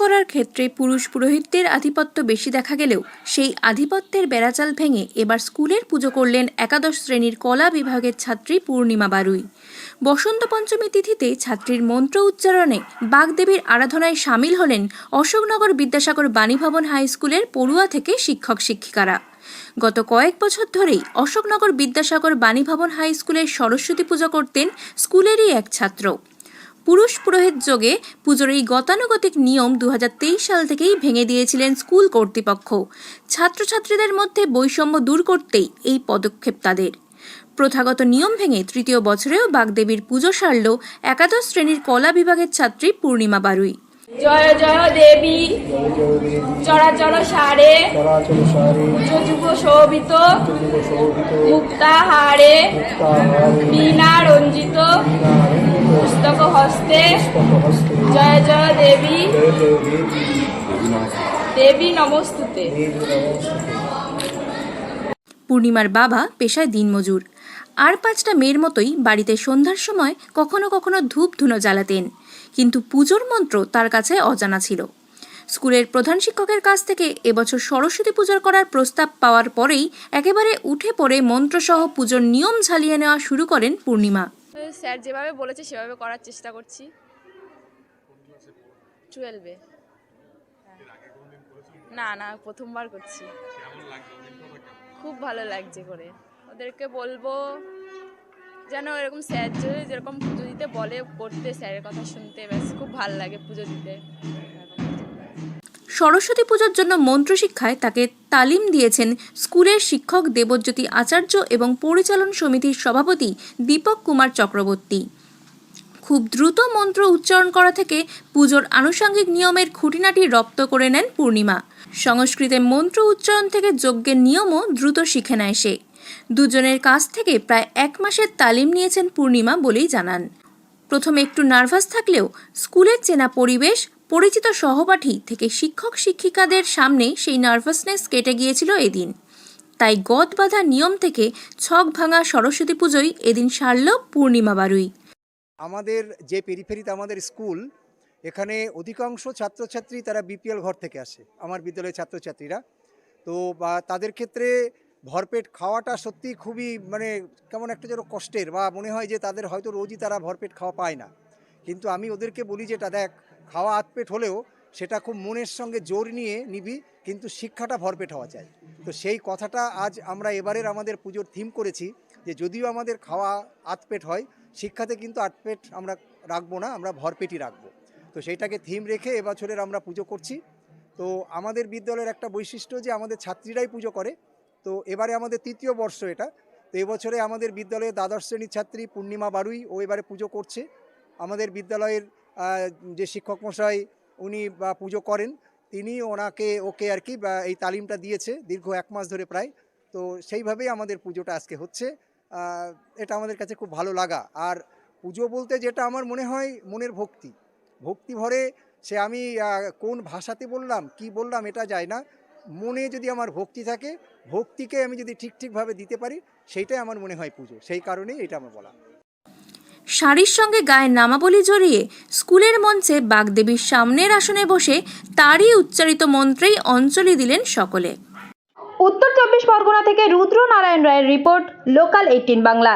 করার ক্ষেত্রে পুরুষ পুরোহিতদের আধিপত্য বেশি দেখা গেলেও সেই আধিপত্যের বেড়াজাল ভেঙে এবার স্কুলের পুজো করলেন একাদশ শ্রেণীর কলা বিভাগের ছাত্রী পূর্ণিমা বারুই। বসন্ত পঞ্চমী তিথিতে ছাত্রীর মন্ত্র উচ্চারণে বাগদেবীর আরাধনায় সামিল হলেন অশোকনগর বিদ্যাসাগর বাণীভবন হাই স্কুলের পড়ুয়া থেকে শিক্ষক শিক্ষিকারা। গত কয়েক বছর ধরেই অশোকনগর বিদ্যাসাগর বাণীভবন হাই স্কুলের সরস্বতী পুজো করতেন স্কুলেরই এক ছাত্র। পুরুষ পুরোহিত যোগে পুজোর এই গতানুগতিক নিয়ম 2023 সাল থেকেই ভেঙে দিয়েছিলেন স্কুল কর্তৃপক্ষ। ছাত্রছাত্রীদের মধ্যে বৈষম্য দূর করতেই এই পদক্ষেপ তাদের। প্রথাগত নিয়ম ভেঙে তৃতীয় বছরেও বাগদেবীর পুজো সারল একাদশ শ্রেণীর কলা বিভাগের ছাত্রী পূর্ণিমা বারুই। জয় জয় দেবী চরাচর সারে যুগ শোভিত মুক্তাহারে বীণা রঞ্জিত পুস্তক হস্তে জয় জয় দেবী দেবী নমস্তুতে। পূর্ণিমার বাবা পেশায় দিনমজুর, আর 5টা মেয়ের মতোই বাড়িতে সন্ধ্যার সময় কখনো কখনো ধূপ ধুনো জ্বালাতেন, কিন্তু পুজোর মন্ত্র তার কাছে অজানা ছিল। স্কুলের প্রধান শিক্ষকের কাছ থেকে এবছর সরস্বতী পুজো করার প্রস্তাব পাওয়ার পরেই একেবারে উঠে পড়ে মন্ত্রসহ পুজোর নিয়ম ঝালিয়ে নেওয়া শুরু করেন পূর্ণিমা। স্যার যেভাবে বলেছে সেভাবে করার চেষ্টা করছি। 12-এ না প্রথমবার করছি। খুব ভালো লাগছে করে। ওদেরকে বলবো যেন এরকম স্যার যেরকম পুজো দিতে বলে করতে, স্যারের কথা শুনতে ব্যাস খুব ভালো লাগে পুজো দিতে। সরস্বতী পুজোর জন্য মন্ত্রশিক্ষায় তাকে তালিম দিয়েছেন স্কুলের শিক্ষক দেবজ্যোতি আচার্য এবং পরিচালন সমিতির সভাপতি দীপক কুমার চক্রবর্তী। খুব দ্রুত মন্ত্র উচ্চারণ করা থেকে পুজোর আনুষঙ্গিক নিয়মের খুঁটিনাটি রপ্ত করে নেন পূর্ণিমা। সংস্কৃতে মন্ত্র উচ্চারণ থেকে যজ্ঞের নিয়মও দ্রুত শিখে নেয় সে। দুজনের কাছ থেকে প্রায় 1 মাসের তালিম নিয়েছেন পূর্ণিমা বলেই জানান। প্রথমে একটু নার্ভাস থাকলেও স্কুলের চেনা পরিবেশ, পরিচিত সহপাঠী থেকে শিক্ষক শিক্ষিকাদের সামনে সেই নার্ভাসনেস কেটে গিয়েছিল এদিন। তাই গদ বাঁধা নিয়ম থেকে ছক ভাঙা সরস্বতী পুজোই এদিন সারল পূর্ণিমা বারুই। আমাদের যে পেরিফেরিতে আমাদের স্কুল, এখানে অধিকাংশ ছাত্রছাত্রী তারা বিপিএল ঘর থেকে আসে, আমার বিদ্যালয়ের ছাত্রছাত্রীরা। তো তাদের ক্ষেত্রে ভরপেট খাওয়াটা সত্যি খুবই কেমন একটা যেন কষ্টের, বা মনে হয় যে তাদের হয়তো রোজই তারা ভরপেট খাওয়া পায় না। কিন্তু আমি ওদেরকে বলি যে দেখ, খাওয়া আধপেট হলেও সেটা খুব মনের সঙ্গে জোর নিয়ে নিবি, কিন্তু শিক্ষাটা ভরপেট হওয়া চাই। তো সেই কথাটা আজ আমরা এবারের আমাদের পুজোর থিম করেছি যে যদিও আমাদের খাওয়া আধপেট হয়, শিক্ষাতে কিন্তু আধপেট আমরা রাখবো না, আমরা ভরপেটই রাখবো। তো সেইটাকে থিম রেখে এবছরের আমরা পুজো করছি। তো আমাদের বিদ্যালয়ের একটা বৈশিষ্ট্য যে আমাদের ছাত্রীরাই পুজো করে। তো এবারে আমাদের 3য় বর্ষ এটা। তো এবছরে আমাদের বিদ্যালয়ের দ্বাদশ শ্রেণীর ছাত্রী পূর্ণিমা বারুই ও এবারে পুজো করছে। আমাদের বিদ্যালয়ের যে শিক্ষক মশাই উনি পুজো করেন, তিনি ওকে আর কি এই তালিমটা দিয়েছে দীর্ঘ 1 মাস ধরে প্রায়। তো সেইভাবেই আমাদের পুজোটা আজকে হচ্ছে। এটা আমাদের কাছে খুব ভালো লাগা। আর পুজো বলতে যেটা আমার মনে হয় মনের ভক্তি ভরে, সে আমি কোন ভাষাতে বললাম কি বললাম এটা যায় না, মনে যদি আমার ভক্তি থাকে, ভক্তিকে আমি যদি ঠিকভাবে দিতে পারি, সেইটাই আমার মনে হয় পুজো। সেই কারণেই এটা আমার বলা। শাড়ির সঙ্গে গায়ের নামাবলী জড়িয়ে স্কুলের মঞ্চে বাগদেবীর সামনের আসনে বসে তারই উচ্চারিত মন্ত্রেই অঞ্জলি দিলেন সকলে। উত্তর 24 পরগনা থেকে রুদ্র নারায়ণ রায়ের রিপোর্ট, লোকাল 18 বাংলা।